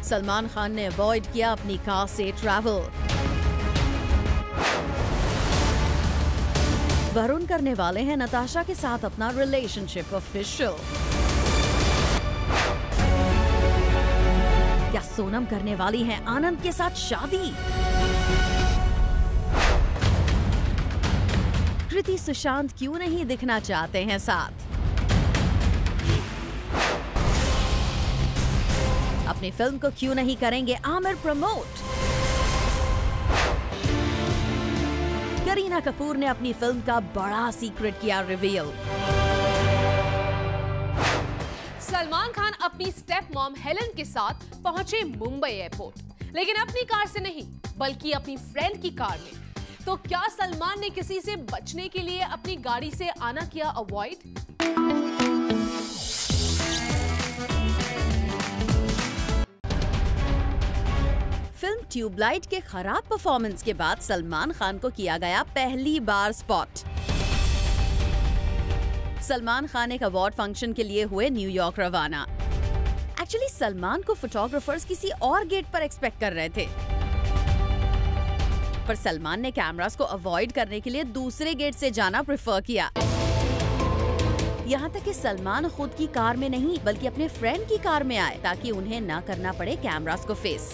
सलमान खान ने अवॉइड किया अपनी कार से ट्रैवल। वरुण करने वाले हैं नताशा के साथ अपना रिलेशनशिप ऑफिशियल। क्या सोनम करने वाली हैं आनंद के साथ शादी? कृति सुशांत क्यों नहीं दिखना चाहते हैं साथ? अपनी फिल्म को क्यों नहीं करेंगे आमिर प्रमोट? करीना कपूर ने अपनी फिल्म का बड़ा सीक्रेट किया रिवील। सलमान खान अपनी स्टेप मॉम हेलन के साथ पहुंचे मुंबई एयरपोर्ट, लेकिन अपनी कार से नहीं बल्कि अपनी फ्रेंड की कार में। तो क्या सलमान ने किसी से बचने के लिए अपनी गाड़ी से आना किया अवॉइड? फिल्म ट्यूबलाइट के खराब परफॉर्मेंस के बाद सलमान खान को किया गया पहली बार स्पॉट। सलमान खान एक अवार्ड फंक्शन के लिए हुए न्यूयॉर्क रवाना। एक्चुअली सलमान को फोटोग्राफर्स किसी और गेट पर एक्सपेक्ट कर रहे थे, पर सलमान ने कैमरास को अवॉइड करने के लिए दूसरे गेट से जाना प्रेफर किया। यहाँ तक कि सलमान खुद की कार में नहीं बल्कि अपने फ्रेंड की कार में आए ताकि उन्हें ना करना पड़े कैमरास को फेस।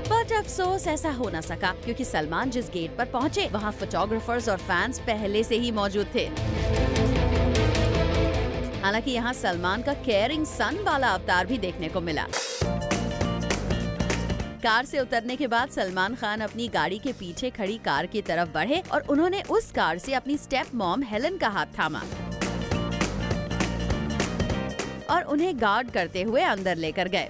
बट अफसोस ऐसा हो न सका क्योंकि सलमान जिस गेट पर पहुँचे वहाँ फोटोग्राफर्स और फैंस पहले से ही मौजूद थे। हालांकि यहाँ सलमान का केयरिंग सन वाला अवतार भी देखने को मिला। कार से उतरने के बाद सलमान खान अपनी गाड़ी के पीछे खड़ी कार की तरफ बढ़े और उन्होंने उस कार से अपनी स्टेप मॉम हेलन का हाथ थामा और उन्हें गार्ड करते हुए अंदर लेकर गए।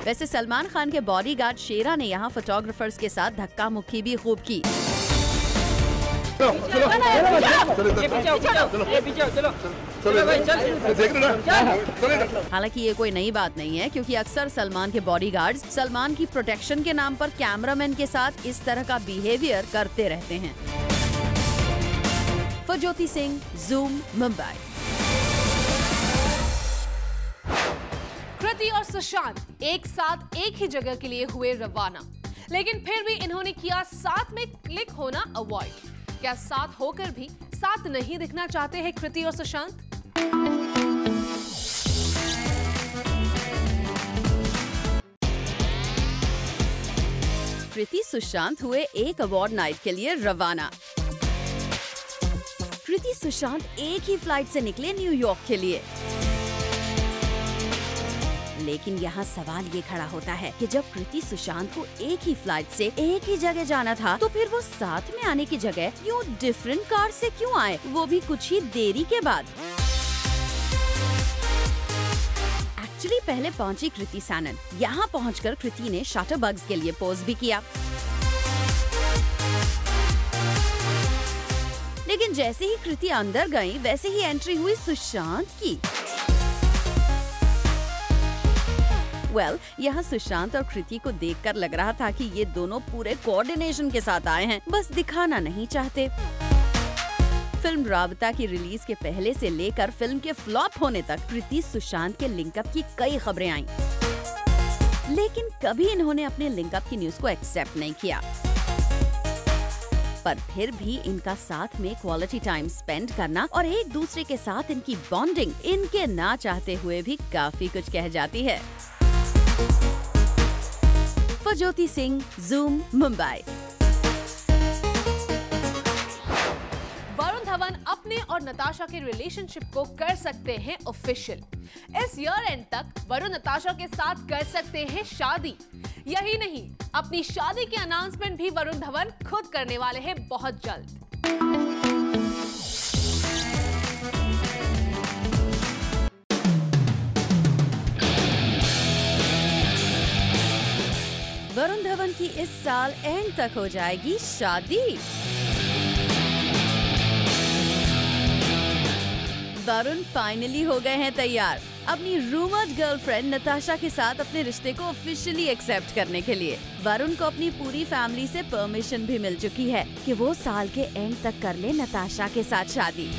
वैसे सलमान खान के बॉडीगार्ड शेरा ने यहाँ फोटोग्राफर्स के साथ धक्का मुक्की भी खूब की। हालांकि ये कोई नई बात नहीं है क्योंकि अक्सर सलमान के बॉडीगार्ड्स सलमान की प्रोटेक्शन के नाम पर कैमरामैन के साथ इस तरह का बिहेवियर करते रहते हैं। फरज्योति सिंह, ज़ूम, मुंबई। कृति और सुशांत एक साथ एक ही जगह के लिए हुए रवाना, लेकिन फिर भी इन्होंने किया साथ में क्लिक होना अवॉइड। क्या साथ होकर भी साथ नहीं दिखना चाहते हैं कृति और सुशांत? कृति सुशांत हुए एक अवार्ड नाइट के लिए रवाना। कृति सुशांत एक ही फ्लाइट से निकले न्यूयॉर्क के लिए। लेकिन यहाँ सवाल ये खड़ा होता है कि जब कृति सुशांत को एक ही फ्लाइट से एक ही जगह जाना था तो फिर वो साथ में आने की जगह क्यों डिफरेंट कार से क्यों आए, वो भी कुछ ही देरी के बाद। एक्चुअली पहले पहुंची कृति सैनन। यहाँ पहुंचकर कृति ने शटरबग्स के लिए पोज भी किया, लेकिन जैसे ही कृति अंदर गई वैसे ही एंट्री हुई सुशांत की। यहाँ सुशांत और कृति को देखकर लग रहा था कि ये दोनों पूरे कोऑर्डिनेशन के साथ आए हैं, बस दिखाना नहीं चाहते। फिल्म राबता की रिलीज के पहले से लेकर फिल्म के फ्लॉप होने तक कृति सुशांत के लिंकअप की कई खबरें आईं, लेकिन कभी इन्होंने अपने लिंकअप की न्यूज को एक्सेप्ट नहीं किया। पर फिर भी इनका साथ में क्वालिटी टाइम स्पेंड करना और एक दूसरे के साथ इनकी बॉन्डिंग इनके ना चाहते हुए भी काफी कुछ कह जाती है। फरज्योति सिंह, ज़ूम, मुंबई। वरुण धवन अपने और नताशा के रिलेशनशिप को कर सकते हैं ऑफिशियल। इस ईयर एंड तक वरुण नताशा के साथ कर सकते हैं शादी। यही नहीं, अपनी शादी की अनाउंसमेंट भी वरुण धवन खुद करने वाले हैं बहुत जल्द। वरुण धवन की इस साल एंड तक हो जाएगी शादी। वरुण फाइनली हो गए हैं तैयार अपनी रूमर्ड गर्लफ्रेंड नताशा के साथ अपने रिश्ते को ऑफिशियली एक्सेप्ट करने के लिए। वरुण को अपनी पूरी फैमिली से परमिशन भी मिल चुकी है कि वो साल के एंड तक कर ले नताशा के साथ शादी।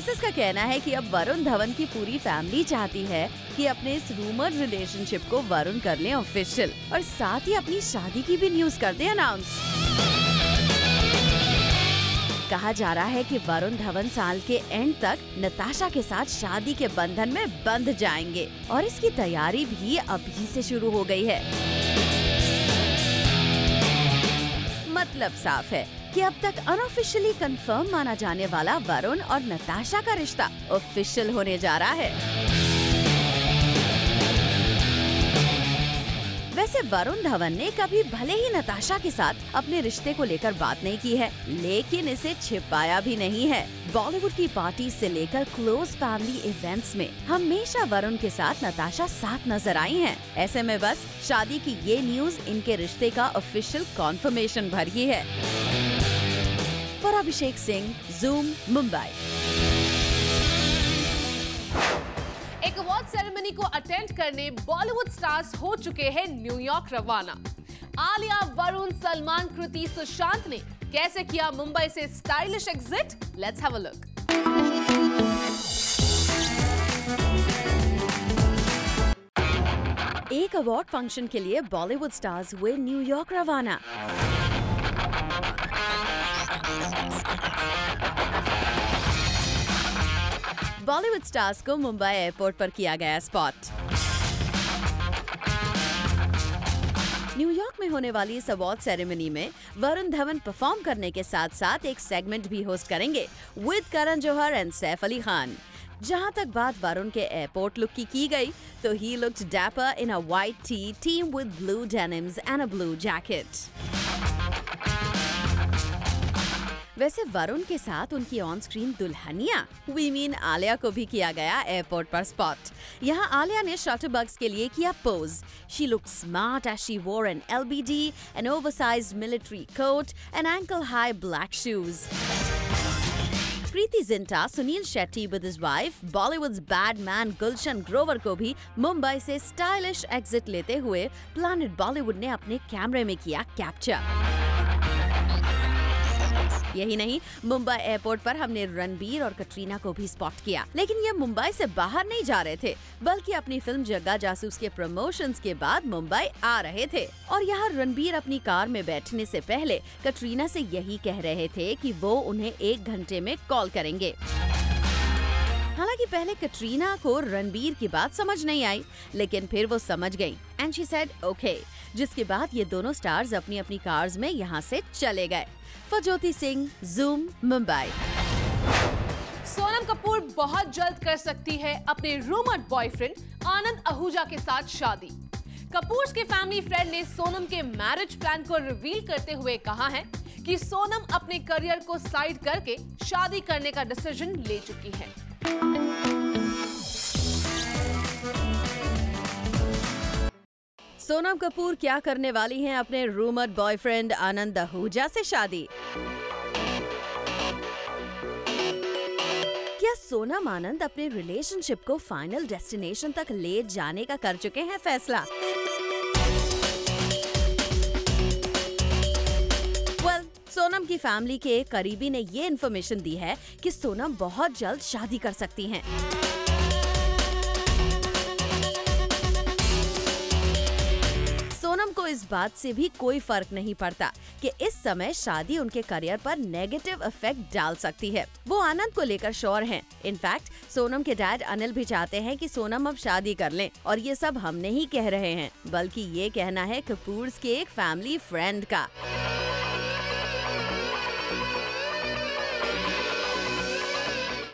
सोर्सेस का कहना है कि अब वरुण धवन की पूरी फैमिली चाहती है कि अपने इस रूमर्ड रिलेशनशिप को वरुण कर लें ऑफिशियल और साथ ही अपनी शादी की भी न्यूज कर दे अनाउंस। कहा जा रहा है कि वरुण धवन साल के एंड तक नताशा के साथ शादी के बंधन में बंध जाएंगे और इसकी तैयारी भी अभी से शुरू हो गई है। मतलब साफ है कि अब तक अनऑफिशियली कंफर्म माना जाने वाला वरुण और नताशा का रिश्ता ऑफिशियल होने जा रहा है। वैसे वरुण धवन ने कभी भले ही नताशा के साथ अपने रिश्ते को लेकर बात नहीं की है, लेकिन इसे छिपाया भी नहीं है। बॉलीवुड की पार्टी से लेकर क्लोज फैमिली इवेंट्स में हमेशा वरुण के साथ नताशा साथ नजर आई हैं। ऐसे में बस शादी की ये न्यूज इनके रिश्ते का ऑफिशियल कॉन्फर्मेशन भर ही है। For Abhishek Singh, Zoom, Mumbai. एक अवार्ड सेरेमनी को अटेंड करने बॉलीवुड स्टार्स हो चुके हैं न्यूयॉर्क रवाना। आलिया, वरुण, सलमान, कृति, सुशांत ने कैसे किया मुंबई से stylish exit? Let's have a look. एक अवार्ड फंक्शन के लिए बॉलीवुड स्टार्स हुए न्यूयॉर्क रवाना। बॉलीवुड स्टार्स को मुंबई एयरपोर्ट पर किया गया स्पॉट। न्यूयॉर्क में होने वाली इस अवार्ड सेरेमनी में वरुण धवन परफॉर्म करने के साथ साथ एक सेगमेंट भी होस्ट करेंगे विद करण जौहर एंड सैफ अली खान। जहां तक बात वरुण के एयरपोर्ट लुक की गई तो he looked dapper in a white tee team with blue denims and a blue jacket. वैसे वरुण के साथ उनकी ऑन स्क्रीन दुल्हनिया वी मीन आलिया को भी किया गया एयरपोर्ट पर स्पॉट। यहाँ आलिया ने शटरबग्स के लिए किया pose. She looked smart as she wore an LBD, an oversized military coat and ankle-high black shoes. Preity Zinta, Suniel Shetty with his wife, Bollywood's bad man Gulshan Grover को भी मुंबई से स्टाइलिश एग्जिट लेते हुए प्लैनेट बॉलीवुड ने अपने कैमरे में किया कैप्चर। यही नहीं, मुंबई एयरपोर्ट पर हमने रणबीर और कटरीना को भी स्पॉट किया। लेकिन ये मुंबई से बाहर नहीं जा रहे थे, बल्कि अपनी फिल्म जग्गा जासूस के प्रमोशंस के बाद मुंबई आ रहे थे। और यहाँ रणबीर अपनी कार में बैठने से पहले कटरीना से यही कह रहे थे कि वो उन्हें 1 घंटे में कॉल करेंगे। हालांकि पहले कटरीना को रणबीर की बात समझ नहीं आई, लेकिन फिर वो समझ गयी एंड शी सेड ओके, जिसके बाद ये दोनों स्टार्स अपनी अपनी कार्स में यहाँ से चले गए। For Jyoti Singh, Zoom, Mumbai. सोनम कपूर बहुत जल्द कर सकती है अपने रूमर्ड बॉयफ्रेंड आनंद आहूजा के साथ शादी। कपूर्स के फैमिली फ्रेंड ने सोनम के मैरिज प्लान को रिवील करते हुए कहा है कि सोनम अपने करियर को साइड करके शादी करने का डिसीजन ले चुकी है। सोनम कपूर क्या करने वाली हैं अपने रूमर्ड बॉयफ्रेंड आनंद आहूजा से शादी? क्या सोनम आनंद अपने रिलेशनशिप को फाइनल डेस्टिनेशन तक ले जाने का कर चुके हैं फैसला? सोनम की फैमिली के एक करीबी ने ये इन्फॉर्मेशन दी है कि सोनम बहुत जल्द शादी कर सकती हैं। सोनम को इस बात से भी कोई फर्क नहीं पड़ता कि इस समय शादी उनके करियर पर नेगेटिव इफेक्ट डाल सकती है। वो आनंद को लेकर श्योर हैं। इनफैक्ट सोनम के डैड अनिल भी चाहते हैं कि सोनम अब शादी कर लें, और ये सब हम नहीं कह रहे हैं, बल्कि ये कहना है कपूर्स के एक फैमिली फ्रेंड का।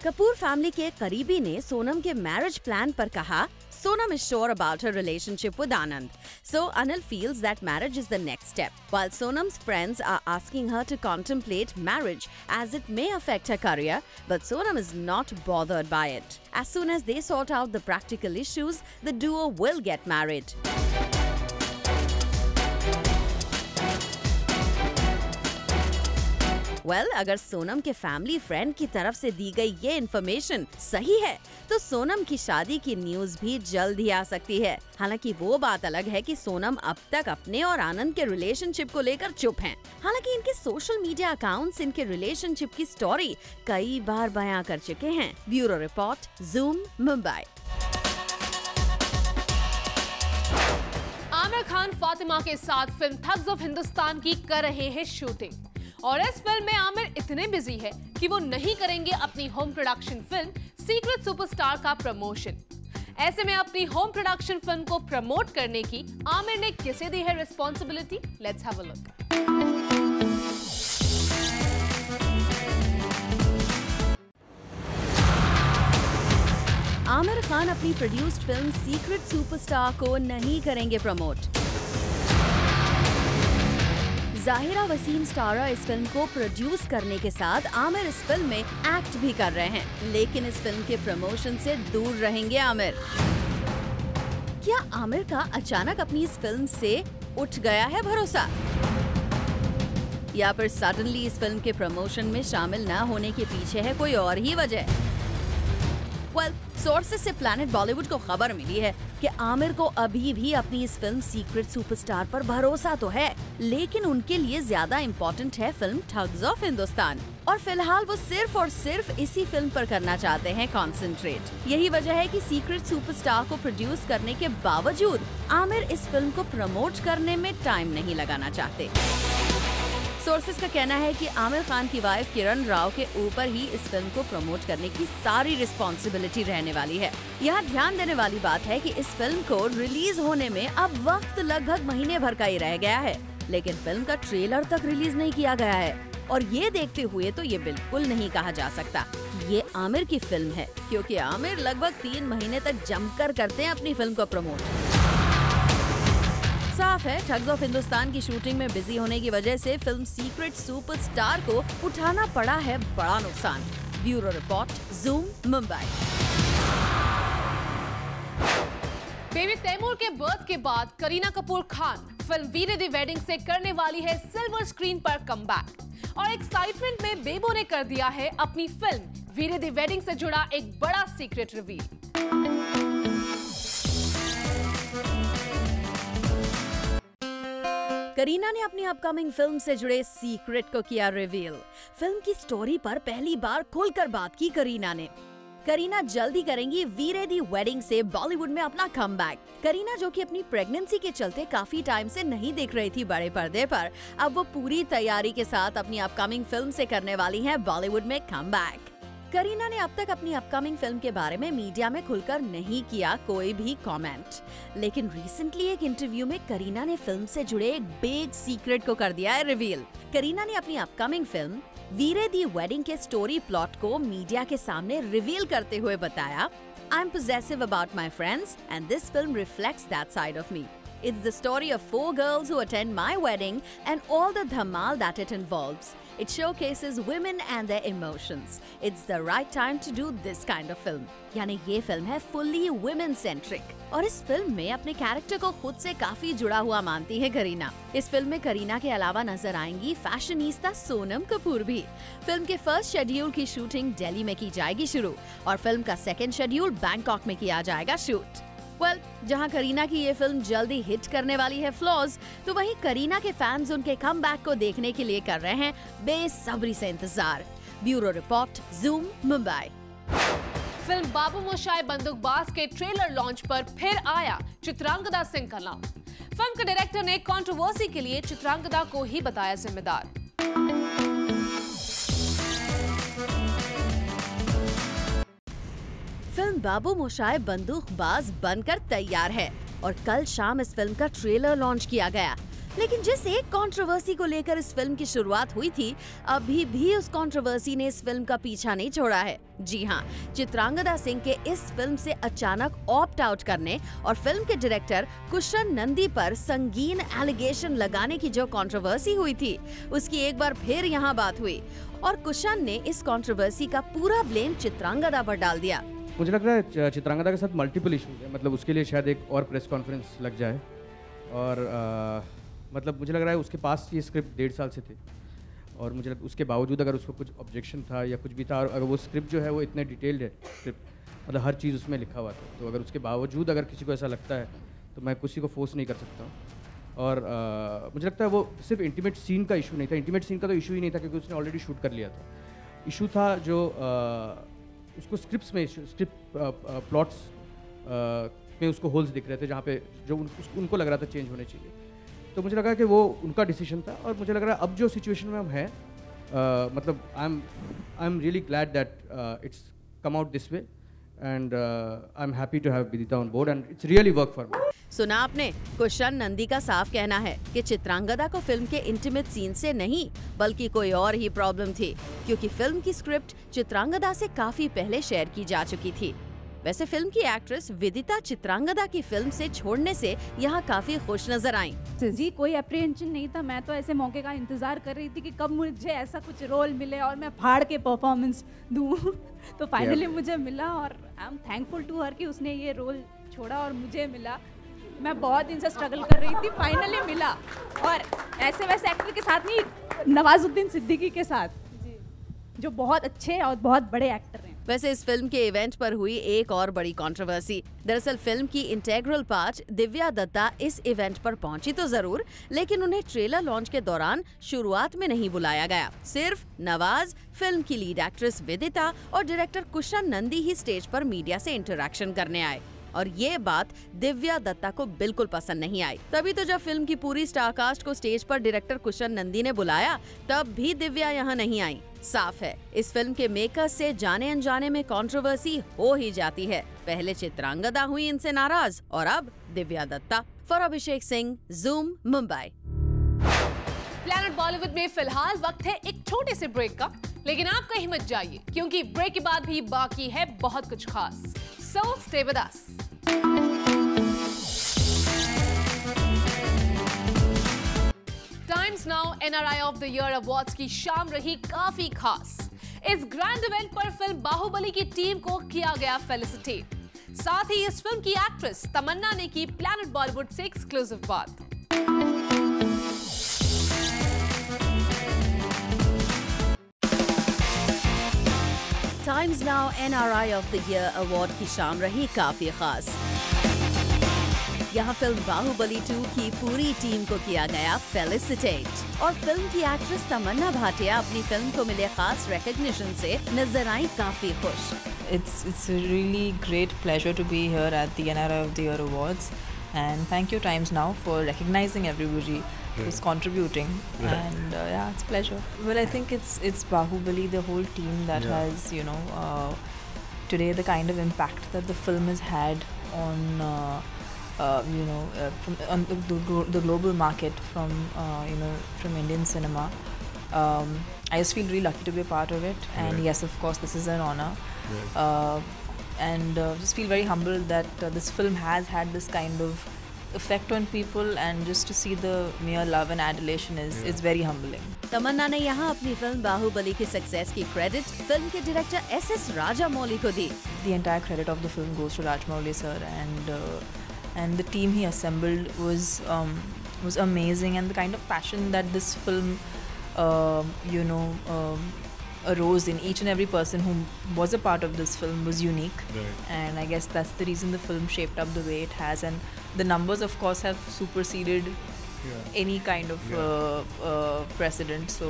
कपूर फैमिली के करीबी ने सोनम के मैरिज प्लान पर कहा, Sonam is sure about her relationship with Anand. So Anil feels that marriage is the next step, while Sonam's friends are asking her to contemplate marriage as it may affect her career, but Sonam is not bothered by it. As soon as they sort out the practical issues, the duo will get married. Well, अगर सोनम के family friend की तरफ से दी गई ये information सही है तो सोनम की शादी की न्यूज भी जल्द ही आ सकती है। हालांकि वो बात अलग है कि सोनम अब तक अपने और आनंद के रिलेशनशिप को लेकर चुप हैं। हालांकि इनके सोशल मीडिया अकाउंट्स इनके रिलेशनशिप की स्टोरी कई बार बयां कर चुके हैं। Bureau report, zoom, Mumbai. Aamir Khan Fatima के साथ फिल्म ठग्स ऑफ हिंदुस्तान की कर रहे हैं शूटिंग और इस फिल्म में आमिर इतने बिजी है कि वो नहीं करेंगे अपनी home production film secret superstar का प्रमोशन। ऐसे में अपनी होम प्रोडक्शन फिल्म को प्रमोट करने की आमिर ने किसे दी है responsibility? Let's have a look. Aamir Khan अपनी प्रोड्यूस्ड फिल्म सीक्रेट सुपरस्टार को नहीं करेंगे प्रमोट। जाहिरा वसीम स्टारा इस फिल्म को प्रोड्यूस करने के साथ आमिर इस फिल्म में एक्ट भी कर रहे हैं, लेकिन इस फिल्म के प्रमोशन से दूर रहेंगे आमिर। क्या आमिर का अचानक अपनी इस फिल्म से उठ गया है भरोसा, या फिर सडनली इस फिल्म के प्रमोशन में शामिल न होने के पीछे है कोई और ही वजह? वेल, सोर्सेस से प्लैनेट बॉलीवुड को खबर मिली है कि आमिर को अभी भी अपनी इस फिल्म सीक्रेट सुपरस्टार पर भरोसा तो है, लेकिन उनके लिए ज्यादा इम्पोर्टेंट है फिल्म ठग्स ऑफ हिंदुस्तान और फिलहाल वो सिर्फ और सिर्फ इसी फिल्म पर करना चाहते हैं कॉन्सेंट्रेट। यही वजह है कि सीक्रेट सुपरस्टार को प्रोड्यूस करने के बावजूद आमिर इस फिल्म को प्रमोट करने में टाइम नहीं लगाना चाहते। सोर्सेस का कहना है कि आमिर खान की वाइफ किरण राव के ऊपर ही इस फिल्म को प्रमोट करने की सारी रिस्पॉन्सिबिलिटी रहने वाली है। यहाँ ध्यान देने वाली बात है कि इस फिल्म को रिलीज होने में अब वक्त लगभग महीने भर का ही रह गया है, लेकिन फिल्म का ट्रेलर तक रिलीज नहीं किया गया है। और ये देखते हुए तो ये बिल्कुल नहीं कहा जा सकता ये आमिर की फिल्म है, क्योंकि आमिर लगभग 3 महीने तक जमकर करते हैं अपनी फिल्म को प्रमोट। साफ है, ठग्स ऑफ हिंदुस्तान की शूटिंग में बिजी होने की वजह से फिल्म सीक्रेट सुपरस्टार को उठाना पड़ा है बड़ा नुकसान। Bureau report, zoom, Mumbai. Baby Taimur के बर्थ के बाद करीना कपूर खान फिल्म वीरे दी वेडिंग से करने वाली है सिल्वर स्क्रीन पर कमबैक और एक्साइटमेंट में बेबो ने कर दिया है अपनी फिल्म वीरे दी वेडिंग से जुड़ा एक बड़ा सीक्रेट रिवील। करीना ने अपनी अपकमिंग फिल्म से जुड़े सीक्रेट को किया रिवील। फिल्म की स्टोरी पर पहली बार खुलकर बात की करीना ने। करीना जल्दी करेंगी वीरे दी वेडिंग से बॉलीवुड में अपना कमबैक। करीना, जो कि अपनी प्रेगनेंसी के चलते काफी टाइम से नहीं दिख रही थी बड़े पर्दे पर, अब वो पूरी तैयारी के साथ अपनी अपकमिंग फिल्म से करने वाली हैं बॉलीवुड में कमबैक। करीना ने अब तक अपनी अपकमिंग फिल्म के बारे में मीडिया में खुलकर नहीं किया कोई भी कमेंट, लेकिन रिसेंटली एक इंटरव्यू में करीना ने फिल्म से जुड़े एक बिग सीक्रेट को कर दिया है रिवील। करीना ने अपनी अपकमिंग फिल्म वीरे दी वेडिंग के स्टोरी प्लॉट को मीडिया के सामने रिवील करते हुए बताया, I am possessive about my friends and this film reflects that side of me. It's the story of 4 girls who attend my wedding and all the dhamal that it involves. It showcases women and their emotions. It's the right time to do this kind of film. यानी ये film है fully women centric और इस film में अपने character को खुद से काफी जुड़ा हुआ मानती है करीना। इस फिल्म में करीना के अलावा नजर आएंगी फैशनिस्ता सोनम कपूर भी। फिल्म के फर्स्ट शेड्यूल की शूटिंग दिल्ली में की जाएगी शुरू और फिल्म का सेकेंड शेड्यूल बैंकॉक में किया जाएगा शूट। वेल, जहां करीना की ये फिल्म जल्दी हिट करने वाली है फ्लॉज, तो वहीं करीना के फैंस उनके कमबैक को देखने के लिए कर रहे हैं बेसब्री से इंतजार। Bureau report, zoom, Mumbai. Film Babu Moshai Bandookbaaz के ट्रेलर लॉन्च पर फिर आया चित्रांगदा सिंह का नाम। फिल्म के डायरेक्टर ने कंट्रोवर्सी के लिए चित्रांगदा को ही बताया जिम्मेदार। फिल्म बाबू मोशाय बंदूकबाज बनकर तैयार है और कल शाम इस फिल्म का ट्रेलर लॉन्च किया गया। लेकिन जिस एक कंट्रोवर्सी को लेकर इस फिल्म की शुरुआत हुई थी, अभी भी उस कंट्रोवर्सी ने इस फिल्म का पीछा नहीं छोड़ा है। जी हाँ, चित्रांगदा सिंह के इस फिल्म से अचानक ऑप्ट आउट करने और फिल्म के डायरेक्टर कुशन नंदी पर संगीन एलिगेशन लगाने की जो कंट्रोवर्सी हुई थी, उसकी एक बार फिर यहाँ बात हुई और कुशन ने इस कंट्रोवर्सी का पूरा ब्लेम चित्रांगदा पर डाल दिया। मुझे लग रहा है चित्रांगदा के साथ मल्टीपल इशूज है, मतलब उसके लिए शायद एक और प्रेस कॉन्फ्रेंस लग जाए और मतलब मुझे लग रहा है उसके पास ये स्क्रिप्ट 1.5 साल से थे और मुझे उसके बावजूद अगर उसको कुछ ऑब्जेक्शन था या कुछ भी था, और अगर वो स्क्रिप्ट जो है वो इतने डिटेल्ड है, स्क्रिप्ट मतलब हर चीज़ उसमें लिखा हुआ था, तो अगर उसके बावजूद अगर किसी को ऐसा लगता है तो मैं किसी को फोर्स नहीं कर सकता हूँ। और मुझे लगता है वो सिर्फ इंटीमेट सीन का इशू नहीं था, इंटीमेट सीन का तो इशू ही नहीं था क्योंकि उसने ऑलरेडी शूट कर लिया था। इशू था जो उसको स्क्रिप्ट्स में, स्क्रिप्ट प्लॉट्स में उसको होल्स दिख रहे थे जहाँ पे जो उनको लग रहा था चेंज होने चाहिए। तो मुझे लगा कि वो उनका डिसीजन था, और मुझे लग रहा है अब जो सिचुएशन में हम हैं, मतलब I am really glad that it's come out this way, and I am happy to have Vidita on board, and it's really work for me. सुना आपने, कुशन नंदी का साफ कहना है कि चित्रांगदा को फिल्म के इंटीमेट सीन से नहीं बल्कि कोई और ही प्रॉब्लम थी, क्योंकि फिल्म की स्क्रिप्ट चित्रांगदा से काफी पहले शेयर की जा चुकी थी। वैसे फिल्म की एक्ट्रेस विदिता चित्रांगदा की फिल्म से छोड़ने से यहाँ काफी खुश नजर आईं। जी कोई अप्रीहेंशन नहीं था, मैं तो ऐसे मौके का इंतजार कर रही थी कि कब मुझे ऐसा कुछ रोल मिले और मैं फाड़ के परफॉर्मेंस दूँ तो फाइनली मुझे मिला, और I am thankful to her कि उसने ये रोल छोड़ा और मुझे मिला। मैं बहुत दिन से स्ट्रगल कर रही थी, फाइनली मिला, और ऐसे वैसे एक्टर के साथ नहीं, नवाजुद्दीन सिद्दीकी के साथ जी, जो बहुत अच्छे और बहुत बड़े एक्टर हैं। वैसे इस फिल्म के इवेंट पर हुई एक और बड़ी कंट्रोवर्सी। दरअसल फिल्म की इंटेग्रल पार्ट दिव्या दत्ता इस इवेंट पर पहुंची तो जरूर, लेकिन उन्हें ट्रेलर लॉन्च के दौरान शुरुआत में नहीं बुलाया गया। सिर्फ नवाज, फिल्म की लीड एक्ट्रेस विदिता और डायरेक्टर कुशन नंदी ही स्टेज पर मीडिया से इंटरेक्शन करने आए, और ये बात दिव्या दत्ता को बिल्कुल पसंद नहीं आई। तभी तो जब फिल्म की पूरी स्टारकास्ट को स्टेज पर डायरेक्टर कुशन नंदी ने बुलाया, तब भी दिव्या यहाँ नहीं आई। साफ है, इस फिल्म के मेकर्स से जाने अनजाने में कंट्रोवर्सी हो ही जाती है। पहले चित्रांगदा हुई इनसे नाराज, और अब Divya Dutta. For Abhishek Singh, Zoom, Mumbai. Planet Bollywood में फिलहाल वक्त है एक छोटे से ब्रेक का, लेकिन आप कहीं मत जाइए क्योंकि ब्रेक के बाद भी बाकी है बहुत कुछ खास। So stay with us. Times Now NRI of the Year Awards की शाम रही काफी खास। इस ग्रैंड इवेंट पर फिल्म बाहुबली की टीम को किया गया फेलिसिटेट। साथ ही इस फिल्म की एक्ट्रेस तमन्ना ने की प्लैनेट बॉलीवुड से एक्सक्लूसिव बात। Times Now NRI of the year award की शाम रही काफी खास। यहाँ फिल्म बाहुबली 2 की पूरी टीम को किया गया फेलिसिटेट, और फिल्म की एक्ट्रेस तमन्ना भाटिया अपनी फिल्म को मिले खास रिकॉग्निशन से नजर आई काफी खुश। It's a really great pleasure to be here at the NRI of the Year Awards, and thank you Times Now for recognizing everybody who's contributing, and yeah, it's a pleasure. Well, I think it's Bahubali, the whole team that has, you know, today the kind of impact that the film has had on you know, from on the global market, from you know, from Indian cinema. I just feel really lucky to be a part of it, and yes, of course, this is an honor. And just feel very humbled that this film has had this kind of effect on people, and just to see the mere love and adulation is very humbling. तमन्ना ने यहाँ अपनी film Baahubali की success की credit film के director SS Rajamouli को दी। The entire credit of the film goes to Rajamouli sir, and the team he assembled was amazing, and the kind of passion that this film you know, arose in each and every person who was a part of this film was unique. And I guess that's the reason the film shaped up the way it has, and the numbers of course have superseded any kind of precedent. So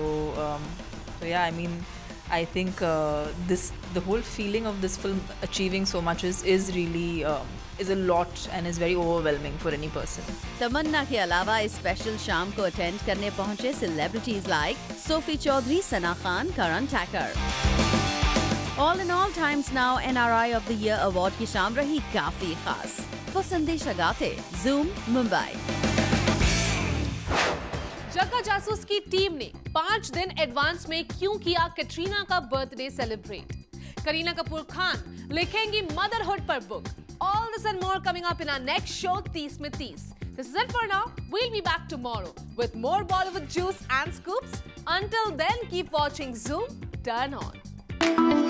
yeah, I mean, I think the whole feeling of this film achieving so much is really is a lot, and is very overwhelming for any person. तमन्ना के अलावा इस special शाम को attend करने पहुंचे celebrities like Sophie Choudhary, Sana Khan, Karan Thakkar. All in all, Times Now NRI of the year award की शाम रही काफी खास। फॉर संदेश अगाथे, ज़ूम, मुंबई। जग्गा जासूस की टीम ने 5 दिन एडवांस में क्यों किया कैटरीना का बर्थडे सेलिब्रेट? करीना कपूर खान लिखेंगी मदरहुड पर book. All this and more coming up in our next show, 30 में 30. This is it for now. We'll be back tomorrow with more Bollywood juice and scoops. Until then, keep watching Zoom. Turn on.